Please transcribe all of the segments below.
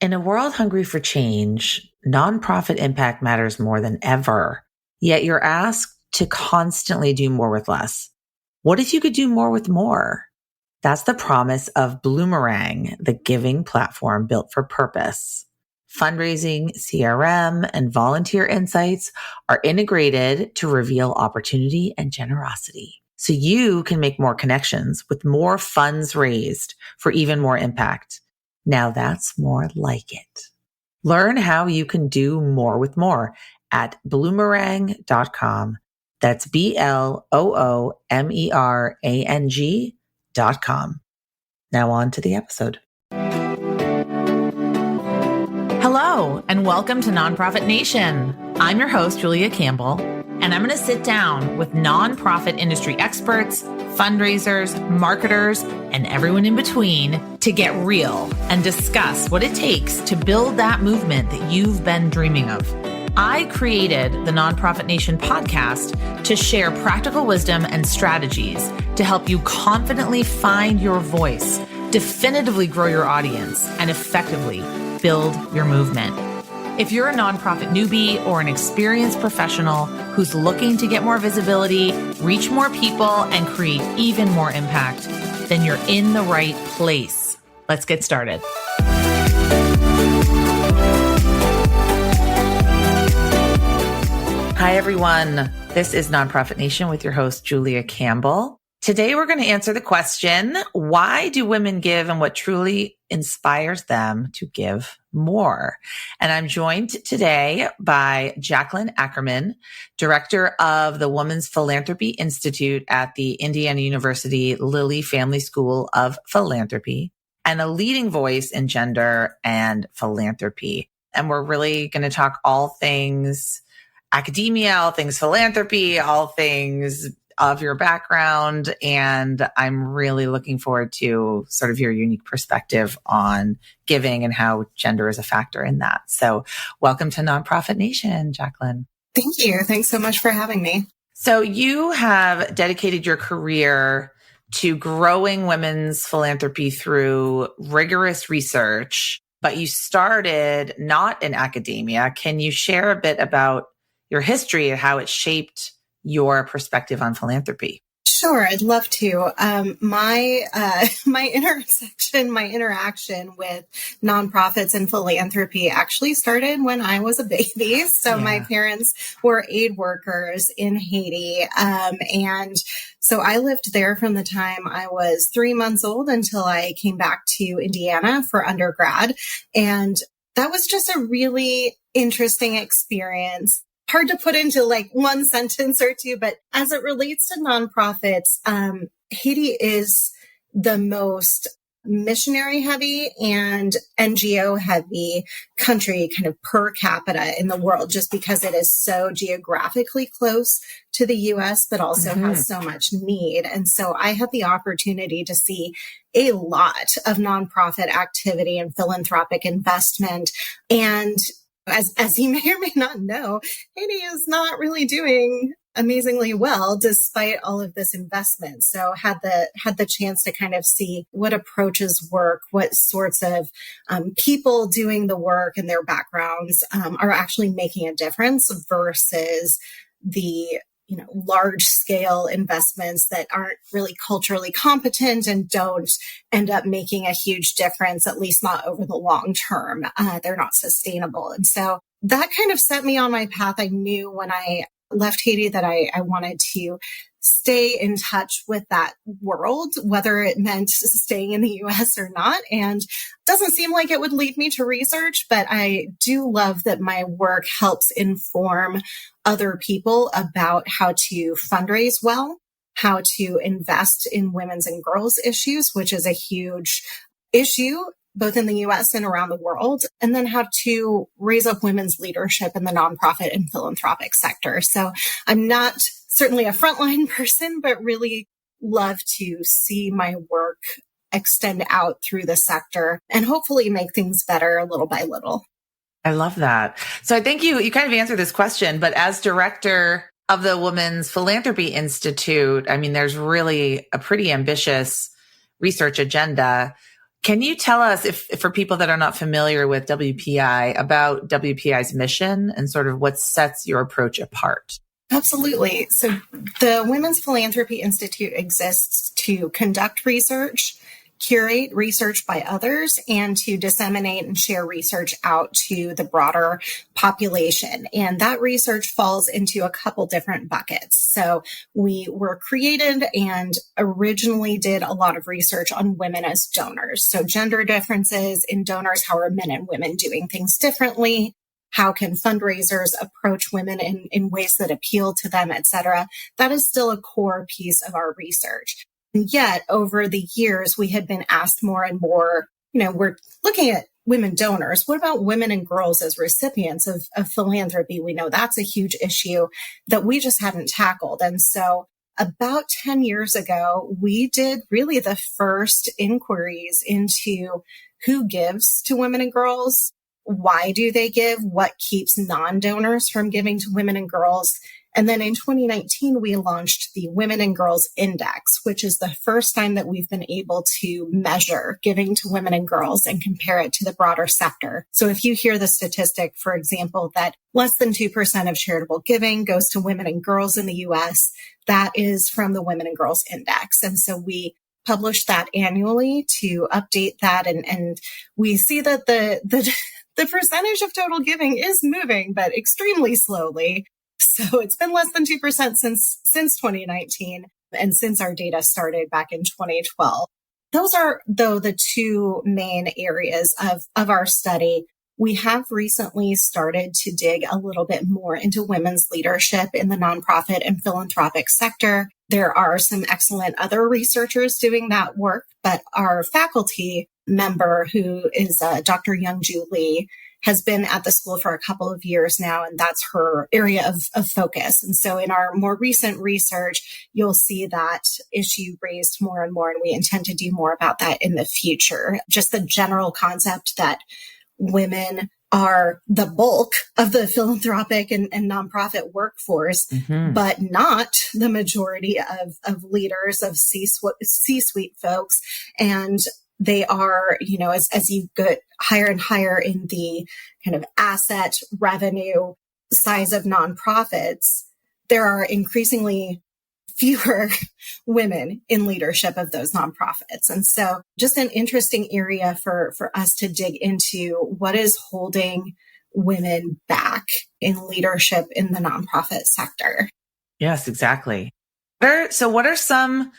In a world hungry for change, nonprofit impact matters more than ever. Yet you're asked to constantly do more with less. What if you could do more with more? That's the promise of Bloomerang, the giving platform built for purpose. Fundraising, CRM, and volunteer insights are integrated to reveal opportunity and generosity, so you can make more connections with more funds raised for even more impact. Now that's more like it. Learn how you can do more with more at bloomerang.com. That's BLOOMERANG.com. Now on to the episode. Hello, and welcome to Nonprofit Nation. I'm your host, Julia Campbell, and I'm going to sit down with nonprofit industry experts, fundraisers, marketers, and everyone in between to get real and discuss what it takes to build that movement that you've been dreaming of. I created the Nonprofit Nation podcast to share practical wisdom and strategies to help you confidently find your voice, definitively grow your audience, and effectively build your movement. If you're a nonprofit newbie or an experienced professional who's looking to get more visibility, reach more people, and create even more impact, then you're in the right place. Let's get started. Hi, everyone. This is Nonprofit Nation with your host, Julia Campbell. Today, we're going to answer the question, why do women give and what truly inspires them to give more? And I'm joined today by Jacqueline Ackerman, director of the Women's Philanthropy Institute at the Indiana University Lilly Family School of Philanthropy, and a leading voice in gender and philanthropy. And we're really going to talk all things academia, all things philanthropy, all things of your background. And I'm really looking forward to sort of your unique perspective on giving and how gender is a factor in that. So welcome to Nonprofit Nation, Jacqueline. Thank you. Thanks so much for having me. So you have dedicated your career to growing women's philanthropy through rigorous research, but you started not in academia. Can you share a bit about your history and how it shaped your perspective on philanthropy? Sure, I'd love to. My interaction with nonprofits and philanthropy actually started when I was a baby. So my parents were aid workers in Haiti. And so I lived there from the time I was 3 months old until I came back to Indiana for undergrad. And that was just a really interesting experience. Hard to put into like one sentence or two, but as it relates to nonprofits, Haiti is the most missionary heavy and NGO heavy country kind of per capita in the world, just because it is so geographically close to the US, but also has so much need. And so I had the opportunity to see a lot of nonprofit activity and philanthropic investment. And as you may or may not know, Haiti is not really doing amazingly well despite all of this investment. So had the chance to kind of see what approaches work, what sorts of people doing the work and their backgrounds are actually making a difference versus the large scale investments that aren't really culturally competent and don't end up making a huge difference, at least not over the long term. They're not sustainable. And so that kind of set me on my path. I knew when I left Haiti that I wanted to stay in touch with that world, whether it meant staying in the US or not. And it doesn't seem like it would lead me to research, but I do love that my work helps inform other people about how to fundraise well, how to invest in women's and girls issues, which is a huge issue both in the US and around the world, and then how to raise up women's leadership in the nonprofit and philanthropic sector. So I'm not certainly a frontline person, but really love to see my work extend out through the sector and hopefully make things better little by little. I love that. So I think you kind of answered this question, but as director of the Women's Philanthropy Institute, I mean, there's really a pretty ambitious research agenda. Can you tell us, if for people that are not familiar with WPI, about WPI's mission and sort of what sets your approach apart? Absolutely. So the Women's Philanthropy Institute exists to conduct research, curate research by others, and to disseminate and share research out to the broader population. And that research falls into a couple different buckets. So we were created and originally did a lot of research on women as donors. So gender differences in donors, how are men and women doing things differently? How can fundraisers approach women in ways that appeal to them, et cetera? That is still a core piece of our research. And yet, over the years, we had been asked more and more, we're looking at women donors. What about women and girls as recipients of philanthropy? We know that's a huge issue that we just hadn't tackled. And so about 10 years ago, we did really the first inquiries into who gives to women and girls. Why do they give? What keeps non-donors from giving to women and girls? And then in 2019, we launched the Women and Girls Index, which is the first time that we've been able to measure giving to women and girls and compare it to the broader sector. So if you hear the statistic, for example, that less than 2% of charitable giving goes to women and girls in the US, that is from the Women and Girls Index. And so we publish that annually to update that. And we see that the percentage of total giving is moving, but extremely slowly. So it's been less than 2% since 2019 and since our data started back in 2012. Those are, though, the two main areas of our study. We have recently started to dig a little bit more into women's leadership in the nonprofit and philanthropic sector. There are some excellent other researchers doing that work, but our faculty member, who is Dr. Youngju Lee, has been at the school for a couple of years now, and that's her area of focus. And so in our more recent research, you'll see that issue raised more and more, and we intend to do more about that in the future. Just the general concept that women are the bulk of the philanthropic and nonprofit workforce, but not the majority of leaders, of C-suite folks. And they are, as you get higher and higher in the kind of asset revenue size of nonprofits, there are increasingly fewer women in leadership of those nonprofits. And so just an interesting area for us to dig into what is holding women back in leadership in the nonprofit sector. Yes, exactly. So what are some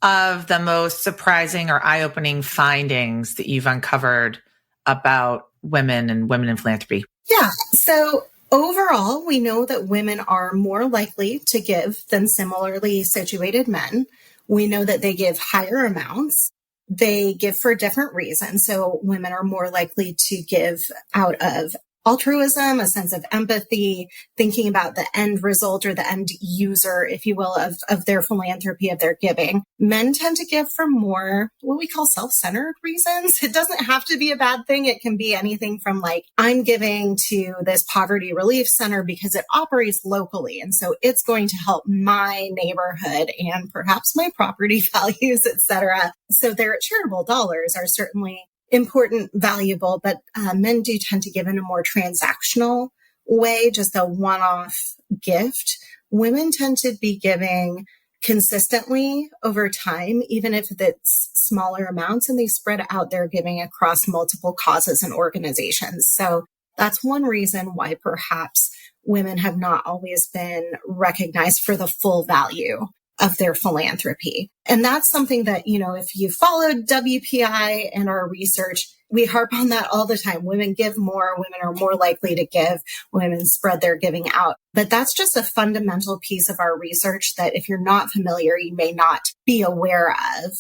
of the most surprising or eye-opening findings that you've uncovered about women and women in philanthropy? Yeah. So overall, we know that women are more likely to give than similarly situated men. We know that they give higher amounts. They give for different reasons. So women are more likely to give out of altruism, a sense of empathy, thinking about the end result or the end user, if you will, of their philanthropy, of their giving. Men tend to give for more what we call self-centered reasons. It doesn't have to be a bad thing. It can be anything from like, I'm giving to this poverty relief center because it operates locally. And so it's going to help my neighborhood and perhaps my property values, et cetera. So their charitable dollars are certainly important, valuable, but men do tend to give in a more transactional way, just a one-off gift. Women tend to be giving consistently over time, even if it's smaller amounts, and they spread out their giving across multiple causes and organizations. So that's one reason why perhaps women have not always been recognized for the full value of their philanthropy. And that's something that, if you followed WPI and our research, we harp on that all the time. Women give more, women are more likely to give, women spread their giving out. But that's just a fundamental piece of our research that if you're not familiar, you may not be aware of.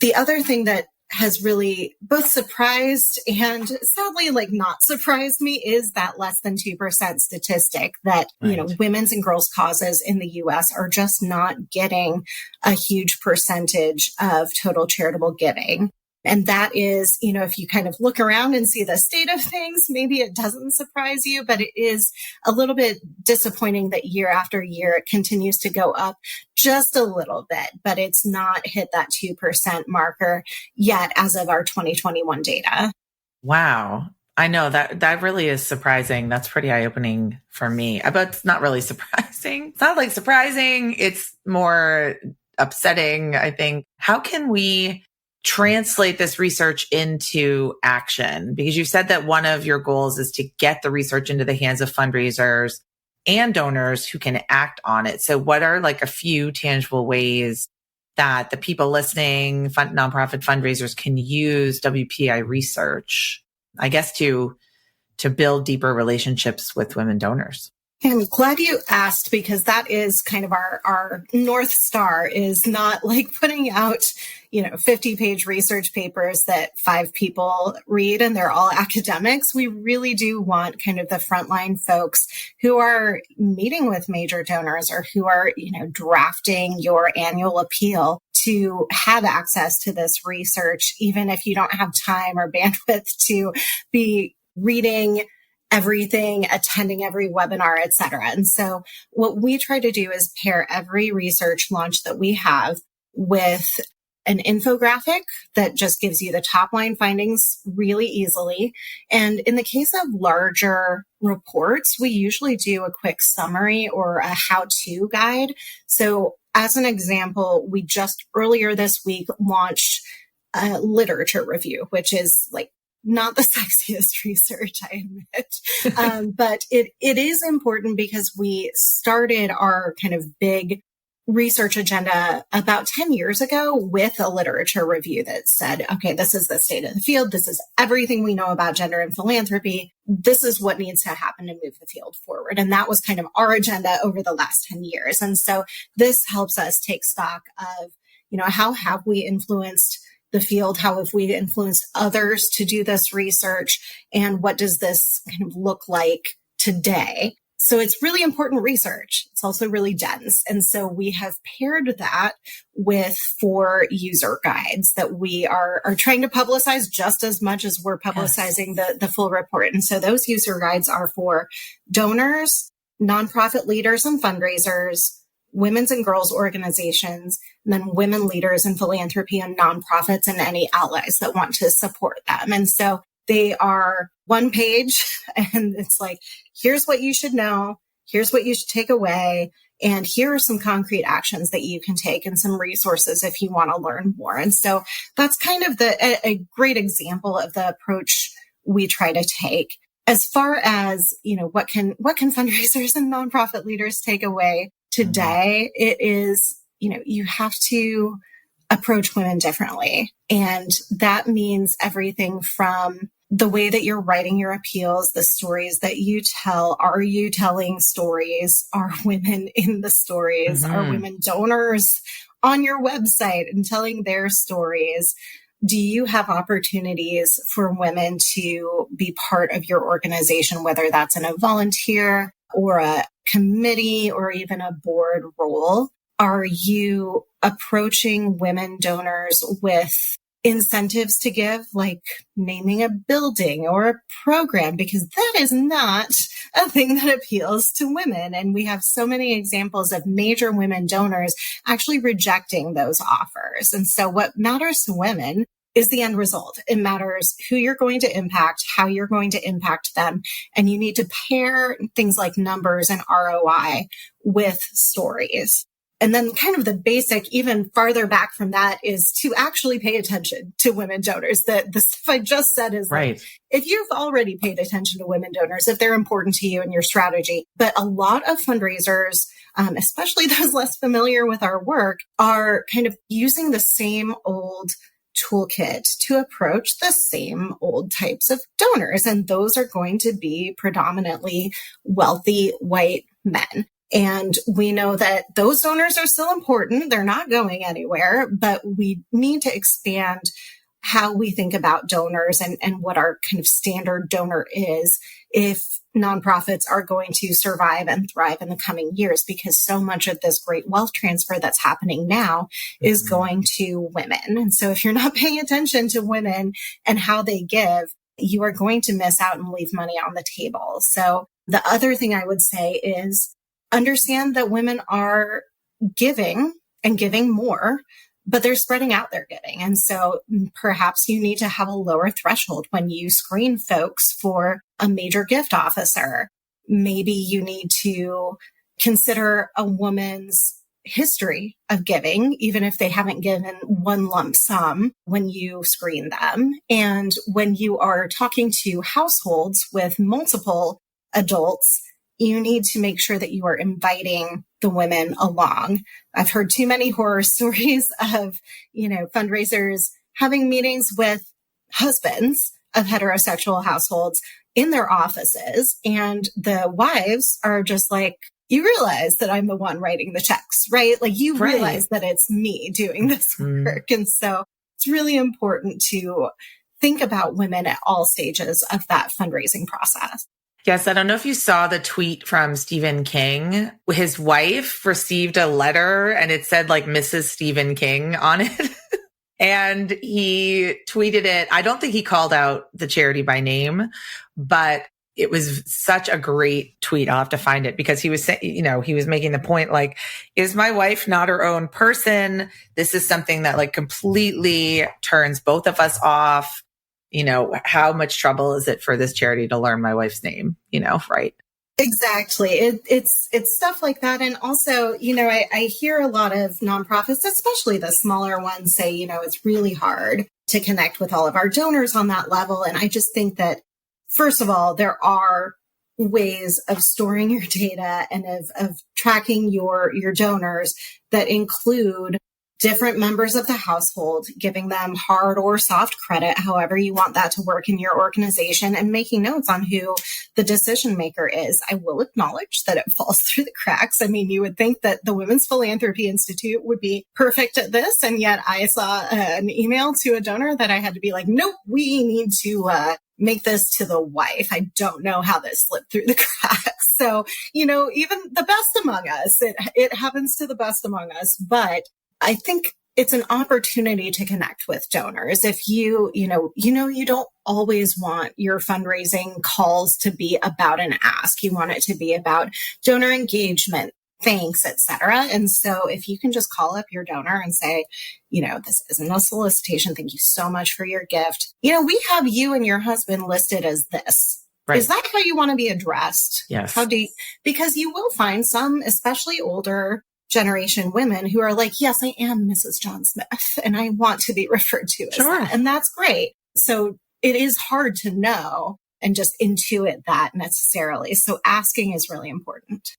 The other thing that has really both surprised and sadly not surprised me is that less than 2% statistic that, Right. Women's and girls causes in the US are just not getting a huge percentage of total charitable giving. And that is, if you kind of look around and see the state of things, maybe it doesn't surprise you, but it is a little bit disappointing that year after year, it continues to go up just a little bit, but it's not hit that 2% marker yet as of our 2021 data. Wow. I know that really is surprising. That's pretty eye-opening for me. But it's not really surprising. It's not like surprising. It's more upsetting, I think. How can we translate this research into action? Because you said that one of your goals is to get the research into the hands of fundraisers and donors who can act on it. So what are like a few tangible ways that the people listening, nonprofit fundraisers can use WPI research, I guess, to build deeper relationships with women donors? I'm glad you asked, because that is kind of our North Star, is not like putting out, 50-page research papers that 5 people read and they're all academics. We really do want kind of the frontline folks who are meeting with major donors or who are, drafting your annual appeal to have access to this research, even if you don't have time or bandwidth to be reading everything, attending every webinar, et cetera. And so what we try to do is pair every research launch that we have with an infographic that just gives you the top line findings really easily. And in the case of larger reports, we usually do a quick summary or a how-to guide. So as an example, we just earlier this week launched a literature review, which is like not the sexiest research, I admit. But it is important because we started our kind of big research agenda about 10 years ago with a literature review that said, okay, this is the state of the field. This is everything we know about gender and philanthropy. This is what needs to happen to move the field forward. And that was kind of our agenda over the last 10 years. And so this helps us take stock of, how have we influenced the field? How have we influenced others to do this research? And what does this kind of look like today? So it's really important research. It's also really dense. And so we have paired that with 4 user guides that we are trying to publicize just as much as we're publicizing the full report. And so those user guides are for donors, nonprofit leaders and fundraisers, women's and girls organizations, and then women leaders in philanthropy and nonprofits and any allies that want to support them. And so they are 1 page, and it's like, here's what you should know, here's what you should take away, and here are some concrete actions that you can take and some resources if you want to learn more. And so that's kind of a great example of the approach we try to take. As far as, what can fundraisers and nonprofit leaders take away today, it is, you have to approach women differently. And that means everything from the way that you're writing your appeals, the stories that you tell. Are you telling stories? Are women in the stories? Mm-hmm. Are women donors on your website and telling their stories? Do you have opportunities for women to be part of your organization, whether that's in a volunteer or a committee or even a board role? Are you approaching women donors with incentives to give, like naming a building or a program? Because that is not a thing that appeals to women. And we have so many examples of major women donors actually rejecting those offers. And so what matters to women is the end result. It matters who you're going to impact, how you're going to impact them. And you need to pair things like numbers and ROI with stories. And then kind of the basic, even farther back from that, is to actually pay attention to women donors. The stuff I just said is right. Like, if you've already paid attention to women donors, if they're important to you and your strategy, but a lot of fundraisers, especially those less familiar with our work, are kind of using the same old toolkit to approach the same old types of donors. And those are going to be predominantly wealthy white men. And we know that those donors are still important. They're not going anywhere, but we need to expand how we think about donors and what our kind of standard donor is if nonprofits are going to survive and thrive in the coming years, because so much of this great wealth transfer that's happening now is going to women. And so if you're not paying attention to women and how they give, you are going to miss out and leave money on the table. So the other thing I would say is understand that women are giving and giving more, but they're spreading out their giving. And so perhaps you need to have a lower threshold when you screen folks for a major gift officer. Maybe you need to consider a woman's history of giving, even if they haven't given one lump sum when you screen them. And when you are talking to households with multiple adults, you need to make sure that you are inviting the women along. I've heard too many horror stories of, fundraisers having meetings with husbands of heterosexual households in their offices. And the wives are just like, you realize that I'm the one writing the checks, right? Like you realize that it's me doing this work. And so it's really important to think about women at all stages of that fundraising process. Yes, I don't know if you saw the tweet from Stephen King. His wife received a letter and it said like Mrs. Stephen King on it. And he tweeted it. I don't think he called out the charity by name, but it was such a great tweet. I'll have to find it because he was saying, he was making the point like, is my wife not her own person? This is something that like completely turns both of us off. How much trouble is it for this charity to learn my wife's name, right? Exactly. It's stuff like that. And also, I hear a lot of nonprofits, especially the smaller ones, say, it's really hard to connect with all of our donors on that level. And I just think that, first of all, there are ways of storing your data and of tracking your donors that include different members of the household, giving them hard or soft credit, however you want that to work in your organization, and making notes on who the decision maker is. I will acknowledge that it falls through the cracks. I mean, you would think that the Women's Philanthropy Institute would be perfect at this. And yet I saw an email to a donor that I had to be like, nope, we need to make this to the wife. I don't know how this slipped through the cracks. So, even the best among us, it happens to the best among us. But I think it's an opportunity to connect with donors. If you don't always want your fundraising calls to be about an ask. You want it to be about donor engagement, thanks, etc. And so if you can just call up your donor and say, this isn't a solicitation. Thank you so much for your gift. We have you and your husband listed as this. Right. Is that how you want to be addressed? Yes. Because you will find some, especially older generation women who are like, yes, I am Mrs. John Smith and I want to be referred to as that. And that's great. So it is hard to know and just intuit that necessarily. So asking is really important.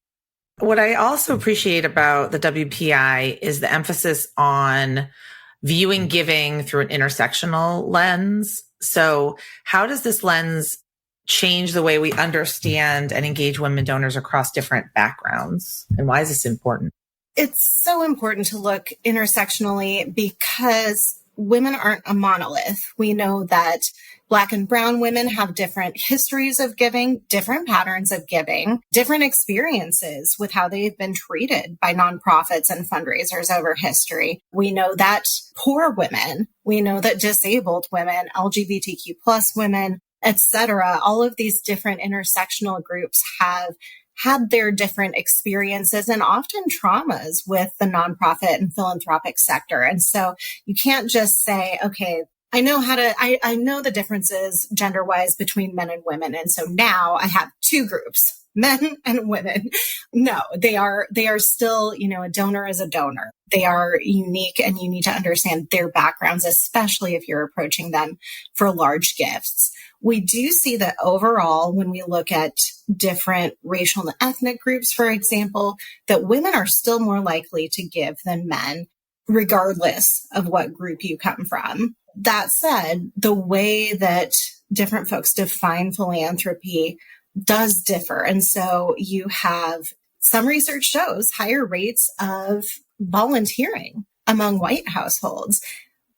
What I also appreciate about the WPI is the emphasis on viewing giving through an intersectional lens. So how does this lens change the way we understand and engage women donors across different backgrounds? And why is this important? It's so important to look intersectionally because women aren't a monolith. We know that Black and brown women have different histories of giving, different patterns of giving, different experiences with how they've been treated by nonprofits and fundraisers over history. We know that poor women, we know that disabled women, LGBTQ plus women, etc. All of these different intersectional groups have had their different experiences and often traumas with the nonprofit and philanthropic sector. And so you can't just say, okay, I know the differences gender-wise between men and women. And so now I have two groups, men and women. No, they are still, a donor is a donor. They are unique and you need to understand their backgrounds, especially if you're approaching them for large gifts. We do see that overall, when we look at different racial and ethnic groups, for example, that women are still more likely to give than men, regardless of what group you come from. That said, the way that different folks define philanthropy does differ. And so you have some research shows higher rates of volunteering among white households.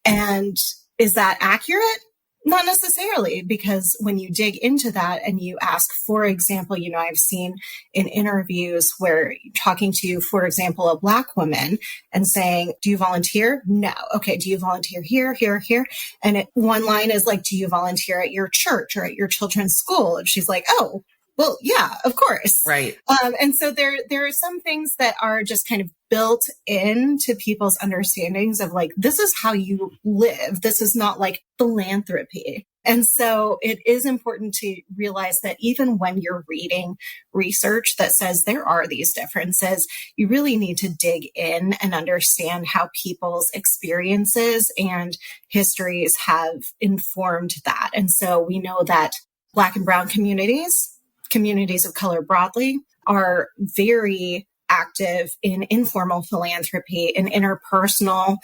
And Is that accurate? Not necessarily, because when you dig into that and you ask, for example, I've seen in interviews where talking to, for example, a Black woman and saying, do you volunteer? No. Okay. Do you volunteer here, here, here? And one line is like, do you volunteer at your church or at your children's school? And she's like, oh, well, yeah, of course. Right. And so there are some things that are just kind of built into people's understandings of like, this is how you live. This is not like philanthropy. And so it is important to realize that even when you're reading research that says there are these differences, you really need to dig in and understand how people's experiences and histories have informed that. And so we know that Black and Brown communities of color broadly, are very active in informal philanthropy, in interpersonal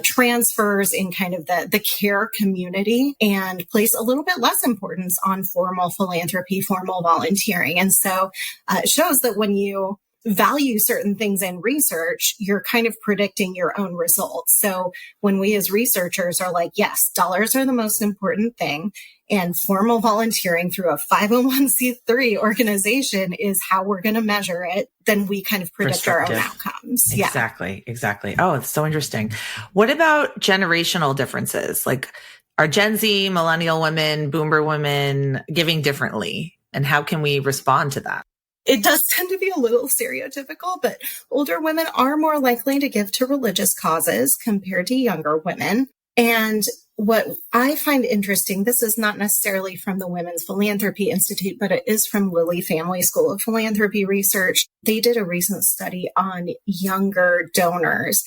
transfers, in kind of the care community, and place a little bit less importance on formal philanthropy, formal volunteering. And so it shows that when you value certain things in research, you're kind of predicting your own results. So when we as researchers are like, yes, dollars are the most important thing, and formal volunteering through a 501c3 organization is how we're going to measure it, then we kind of predict our own outcomes. Exactly. Exactly. Oh, it's so interesting. What about generational differences? Like, are Gen Z, millennial women, boomer women giving differently? And how can we respond to that? It does tend to be a little stereotypical, but older women are more likely to give to religious causes compared to younger women. And what I find interesting, this is not necessarily from the Women's Philanthropy Institute, but it is from Lilly Family School of Philanthropy Research. They did a recent study on younger donors.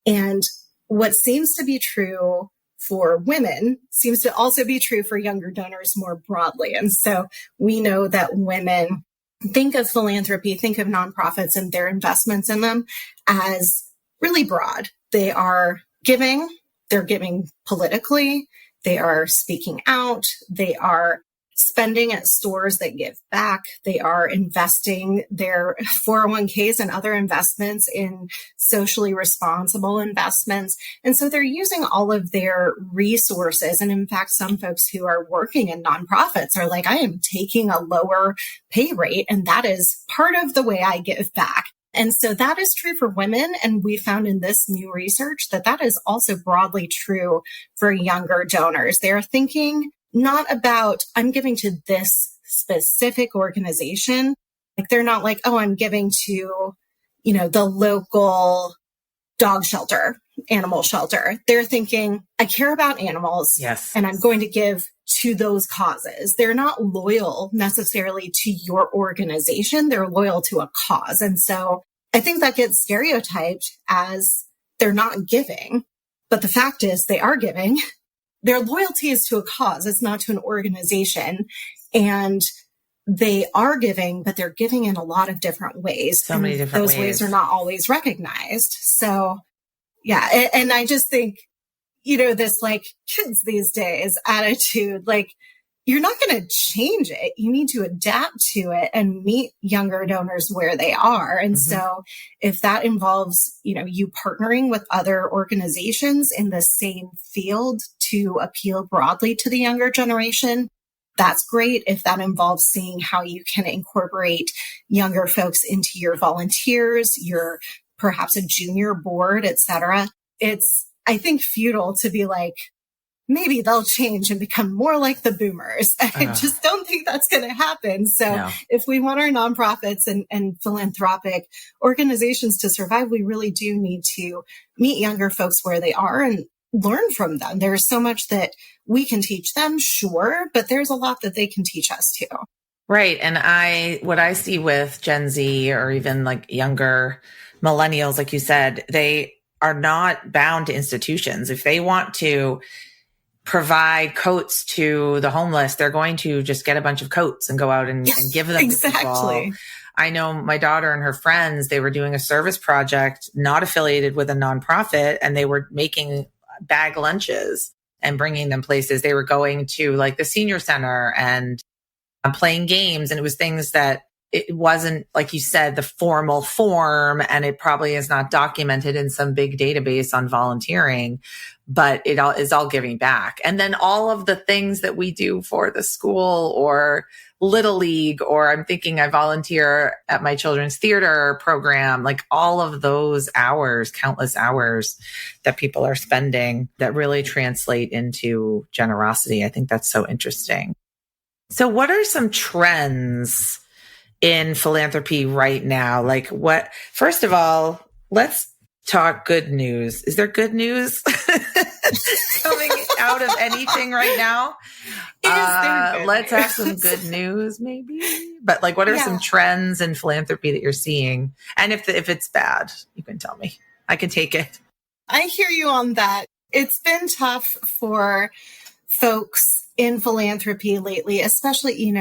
And what seems to be true for women seems to also be true for younger donors more broadly. And so we know that women think of philanthropy, think of nonprofits and their investments in them as really broad. They are giving. They're giving politically, they are speaking out, they are spending at stores that give back, they are investing their 401ks and other investments in socially responsible investments. And so they're using all of their resources. And in fact, some folks who are working in nonprofits are like, I am taking a lower pay rate, and that is part of the way I give back. And so that is true for women. And we found in this new research that that is also broadly true for younger donors. They're thinking not about, I'm giving to this specific organization. Like, they're not like, oh, I'm giving to, the local dog shelter, animal shelter. They're thinking, I care about animals. Yes. And I'm going to give to those causes. They're not loyal necessarily to your organization. They're loyal to a cause. And so I think that gets stereotyped as they're not giving. But the fact is they are giving. Their loyalty is to a cause. It's not to an organization. And they are giving, but they're giving in a lot of different ways. So many different ways. Those ways are not always recognized. So yeah. And I just think, this like kids these days attitude, like, you're not going to change it. You need to adapt to it and meet younger donors where they are. And so if that involves, you partnering with other organizations in the same field to appeal broadly to the younger generation, that's great. If that involves seeing how you can incorporate younger folks into your volunteers, your perhaps a junior board, et cetera, it's, I think, futile to be like, maybe they'll change and become more like the boomers. I just don't think that's going to happen. So if we want our nonprofits and philanthropic organizations to survive, we really do need to meet younger folks where they are and learn from them. There's so much that we can teach them, sure, but there's a lot that they can teach us too. Right. And what I see with Gen Z or even like younger millennials, like you said, they are not bound to institutions. If they want to provide coats to the homeless, they're going to just get a bunch of coats and go out and give them to people. I know my daughter and her friends, they were doing a service project not affiliated with a nonprofit, and they were making bag lunches and bringing them places. They were going to like the senior center and playing games. And it was things that it wasn't, like you said, the formal form, and it probably is not documented in some big database on volunteering, but it all is all giving back. And then all of the things that we do for the school or Little League, or I'm thinking I volunteer at my children's theater program, like all of those hours, countless hours that people are spending that really translate into generosity. I think that's so interesting. So what are some trends in philanthropy right now? Like what, first of all, let's talk good news. Is there good news coming out of anything right now? Let's have some good news maybe. But like, what are some trends in philanthropy that you're seeing? And if it's bad, you can tell me. I can take it. I hear you on that. It's been tough for folks in philanthropy lately, especially,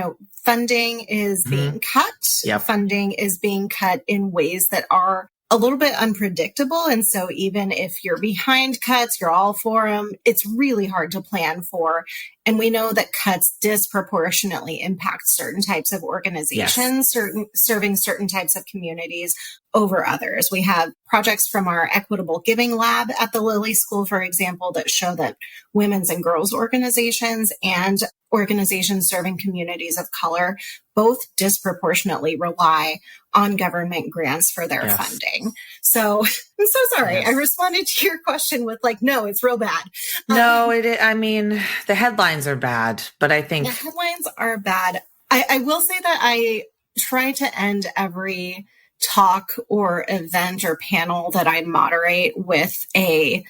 funding is being cut. Yep. Funding is being cut in ways that are a little bit unpredictable. And so even if you're behind cuts, you're all for them, it's really hard to plan for. And we know that cuts disproportionately impact certain types of organizations, serving certain types of communities over others. We have projects from our Equitable Giving Lab at the Lilly School, for example, that show that women's and girls organizations and organizations serving communities of color both disproportionately rely on government grants for their funding. So I'm so sorry. I responded to your question with no, it's real bad. No, I mean, the headlines are bad, but I think the headlines are bad. I will say that I try to end every talk or event or panel that I moderate with a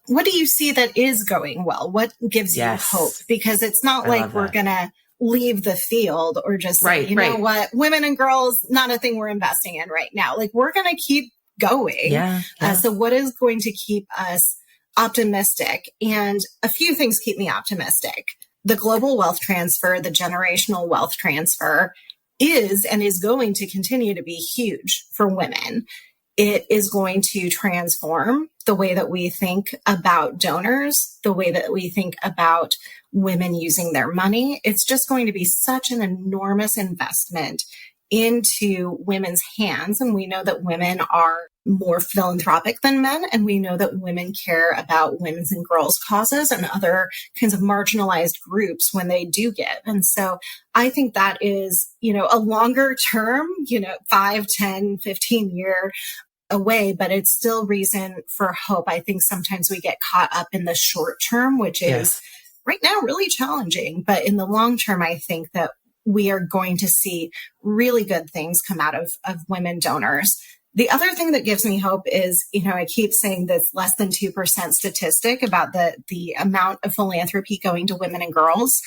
what do you see that is going well? What gives you hope? Because it's not like we're going to leave the field or just say, know what, women and girls, not a thing we're investing in right now. We're going to keep going. So what is going to keep us optimistic? And a few things keep me optimistic. The global wealth transfer, the generational wealth transfer is and is going to continue to be huge for women. It is going to transform the way that we think about donors, the way that we think about women using their money. It's just going to be such an enormous investment into women's hands. And we know that women are more philanthropic than men. And we know that women care about women's and girls' causes and other kinds of marginalized groups when they do give. And so I think that is, a longer term, 5, 10, 15 year away, but it's still reason for hope. I think sometimes we get caught up in the short term, which is right now really challenging. But in the long term, I think that we are going to see really good things come out of women donors. The other thing that gives me hope is, I keep saying this less than 2% statistic about the amount of philanthropy going to women and girls.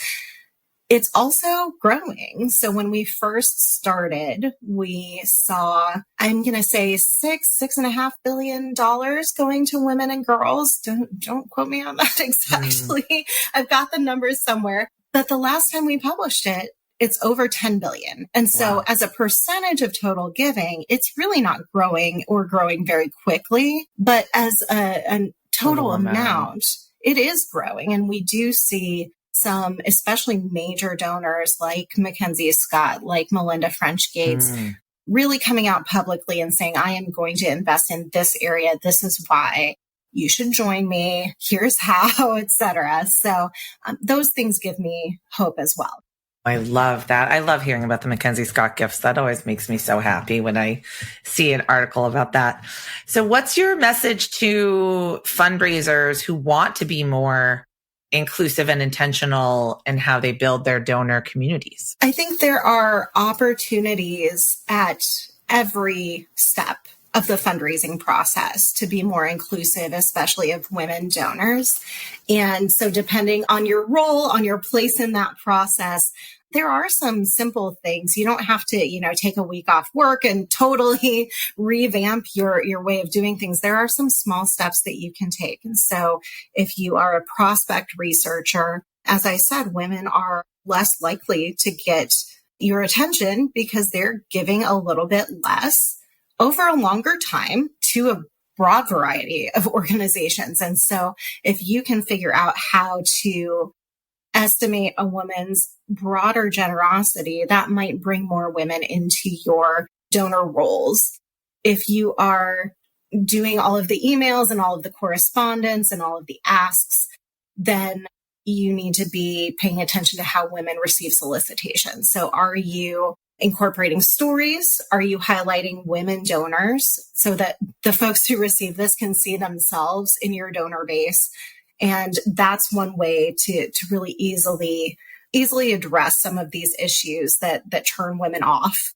It's also growing. So when we first started, we saw, I'm going to say $6.5 billion going to women and girls. Don't quote me on that exactly. I've got the numbers somewhere. But the last time we published it, it's over 10 billion. And so as a percentage of total giving, it's really not growing or growing very quickly, but as a total amount, it is growing. And we do see some, especially major donors like Mackenzie Scott, like Melinda French Gates, really coming out publicly and saying, I am going to invest in this area. This is why you should join me. Here's how, etc. So those things give me hope as well. I love that. I love hearing about the Mackenzie Scott gifts. That always makes me so happy when I see an article about that. So what's your message to fundraisers who want to be more inclusive and intentional in how they build their donor communities? I think there are opportunities at every step of the fundraising process to be more inclusive, especially of women donors. And so depending on your role, on your place in that process, there are some simple things. You don't have to, take a week off work and totally revamp your way of doing things. There are some small steps that you can take. And so if you are a prospect researcher, as I said, women are less likely to get your attention because they're giving a little bit less over a longer time to a broad variety of organizations. And so if you can figure out how to estimate a woman's broader generosity, that might bring more women into your donor roles. If you are doing all of the emails and all of the correspondence and all of the asks, then you need to be paying attention to how women receive solicitations. So are you incorporating stories? Are you highlighting women donors so that the folks who receive this can see themselves in your donor base? And that's one way to really easily address some of these issues that turn women off.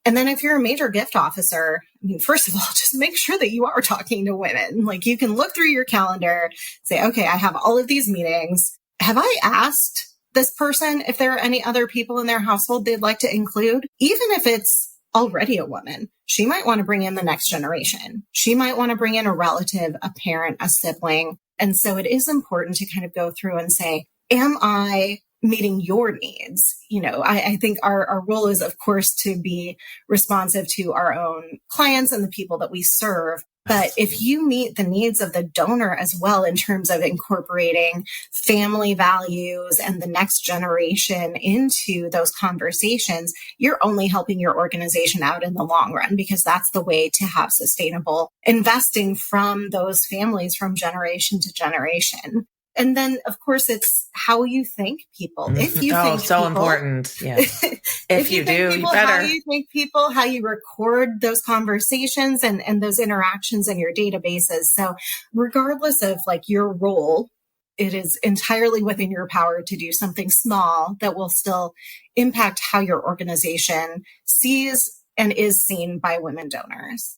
And then if you're a major gift officer, I mean, first of all, just make sure that you are talking to women. Like, you can look through your calendar, say, okay, I have all of these meetings. Have I asked this person if there are any other people in their household they'd like to include? Even if it's already a woman, she might want to bring in the next generation. She might want to bring in a relative, a parent, a sibling. And so it is important to kind of go through and say, am I meeting your needs? You know, I think our role is, of course, to be responsive to our own clients and the people that we serve. But if you meet the needs of the donor as well, in terms of incorporating family values and the next generation into those conversations, you're only helping your organization out in the long run, because that's the way to have sustainable investing from those families from generation to generation. And then, of course, it's how you thank people. If you thank so people, important. Yeah. If you do, people, you better. How you thank people, how you record those conversations and those interactions in your databases. So regardless of like your role, it is entirely within your power to do something small that will still impact how your organization sees and is seen by women donors.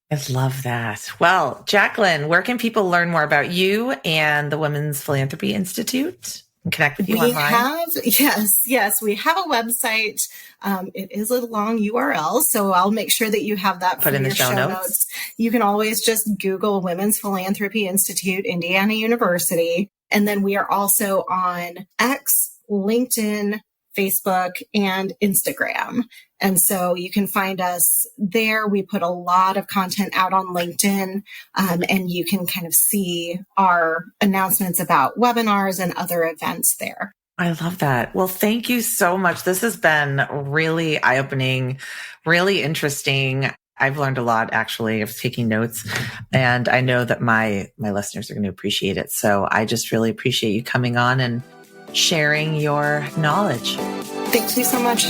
I love that. Well, Jacqueline, where can people learn more about you and the Women's Philanthropy Institute and connect with you online? Yes, we have a website. It is a long URL, so I'll make sure that you have that put in the show notes. You can always just Google Women's Philanthropy Institute, Indiana University. And then we are also on X, LinkedIn, Facebook, and Instagram. And so you can find us there. We put a lot of content out on LinkedIn, and you can kind of see our announcements about webinars and other events there. I love that. Well, thank you so much. This has been really eye-opening, really interesting. I've learned a lot, actually, of taking notes, and I know that my listeners are going to appreciate it. So I just really appreciate you coming on and sharing your knowledge. Thank you so much.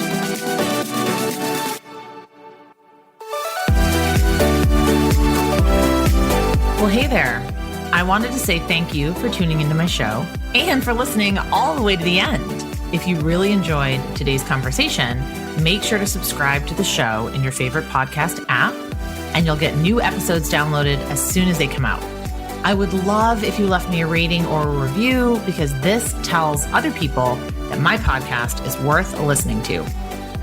Well, hey there. I wanted to say thank you for tuning into my show and for listening all the way to the end. If you really enjoyed today's conversation, make sure to subscribe to the show in your favorite podcast app, and you'll get new episodes downloaded as soon as they come out. I would love if you left me a rating or a review, because this tells other people that my podcast is worth listening to.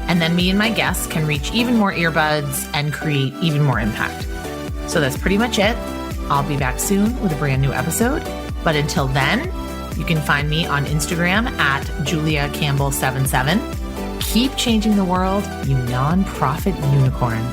And then me and my guests can reach even more earbuds and create even more impact. So that's pretty much it. I'll be back soon with a brand new episode. But until then, you can find me on Instagram at JuliaCampbell77. Keep changing the world, you nonprofit unicorn.